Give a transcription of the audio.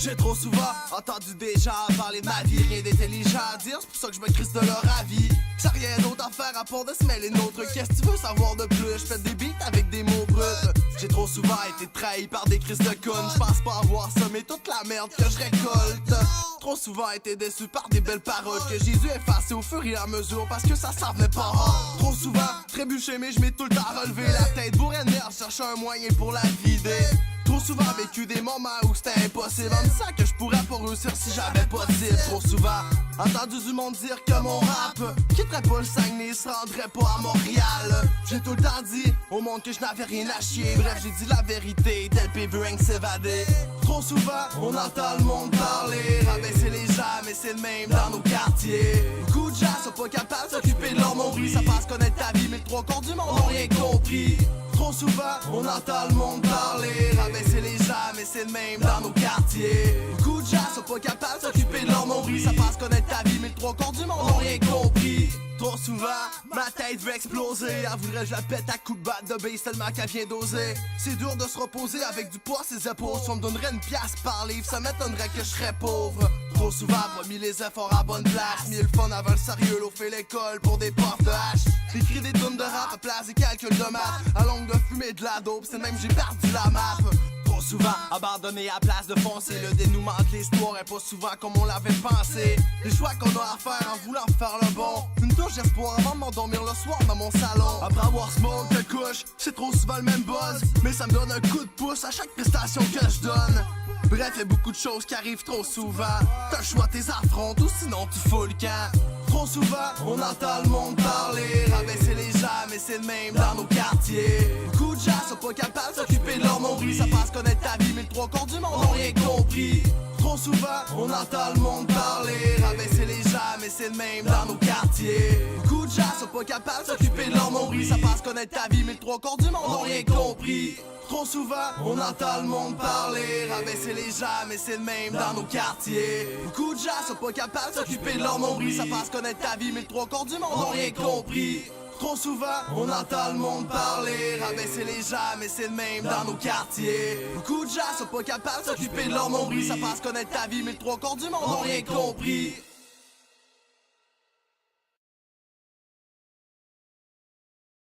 J'ai trop souvent entendu des gens parler de ma vie, rien d'intelligent à dire, c'est pour ça que je me crisse de leur avis. J'ai rien d'autre à faire à part de se mêler nôtre. Qu'est-ce que tu veux savoir de plus? Je fais des beats avec des mots bruts. J'ai trop souvent été trahi par des crises de connes. Je pense pas avoir ça, mais toute la merde que je récolte. Trop souvent été déçu par des belles paroles que Jésus effacé au fur et à mesure parce que ça s'en venait pas. Trop souvent trébuché, mais je m'ai tout le temps relevé la tête bourré de merde, chercher un moyen pour la vider. Trop souvent vécu des moments où c'était impossible, en me disant que je pourrais pas réussir si j'avais pas de titre. Trop souvent entendu du monde dire que mon rap quitterait pas le Saguenay, se rendrait pas à Montréal. J'ai tout le temps dit au monde que je n'avais rien à chier. Bref, j'ai dit la vérité, tel veut rien que s'évader. Trop souvent on entend le monde parler, rabaisser les gens, mais c'est le même dans nos quartiers. Beaucoup de gens sont pas capables de s'occuper de leur nombril. Ça passe connaître ta vie, mais le trois quarts du monde ont rien compris. Trop souvent on entend le monde parler, rabaisser les gens, mais c'est le même dans nos quartiers. Beaucoup de gens sont pas capables de s'occuper de leur nombril. Ça passe connaître ta vie, mais le trois quarts du monde ont rien compris. Trop souvent, ma tête veut exploser. Elle voudrait que je la pète à coups de batte de base tellement qu'elle vient d'oser. C'est dur de se reposer avec du poids à ses épaules. Si on me donnerait une pièce par livre, ça m'étonnerait que je serais pauvre. Trop souvent, pas mis les efforts à bonne place. Mis le fun avant le sérieux, l'eau fait l'école pour des portes de hache. Écrit des tonnes de rap à place des calculs de maths. À longue de fumer de la dope, c'est même j'ai perdu la map. Trop souvent abandonné à place de foncer. Le dénouement de l'histoire est pas souvent comme on l'avait pensé. Les choix qu'on a à faire en voulant faire le bon. Une touche d'espoir avant de m'endormir le soir dans mon salon. Après avoir smoke de couche, c'est trop souvent le même buzz. Mais ça me donne un coup de pouce à chaque prestation que je donne. Bref, y'a beaucoup de choses qui arrivent trop souvent. T'as le choix, tes affrontes ou sinon tu fous le camp. Trop souvent, on entend le monde parler, rabaisser les gens, mais c'est le même dans nos quartiers. Beaucoup de gens sont pas capables de s'occuper de leur nombril. Ça passe connaître ta vie, mais le trois quarts du monde ont rien compris. Trop souvent, on entend le monde parler, rabaisser les gens, mais c'est le même dans nos quartiers. Beaucoup de gens sont pas capables de s'occuper de leur nombril. Ça passe connaître ta vie, mais le trois quarts du monde ont rien compris. Trop souvent, on entend le monde parler, rabaisser les gens, mais c'est le même dans nos quartiers. Beaucoup de gens sont pas capables de s'occuper de leur nombril. Ça passe connaître ta vie, mais le trois quarts du monde ont rien compris. Trop souvent, on entend le monde parler, rabaisser les gens, mais c'est le même dans nos quartiers. Beaucoup de gens sont pas capables de s'occuper de leur nombril. Ça passe connaître ta vie, mais le trois quarts du monde ont rien compris.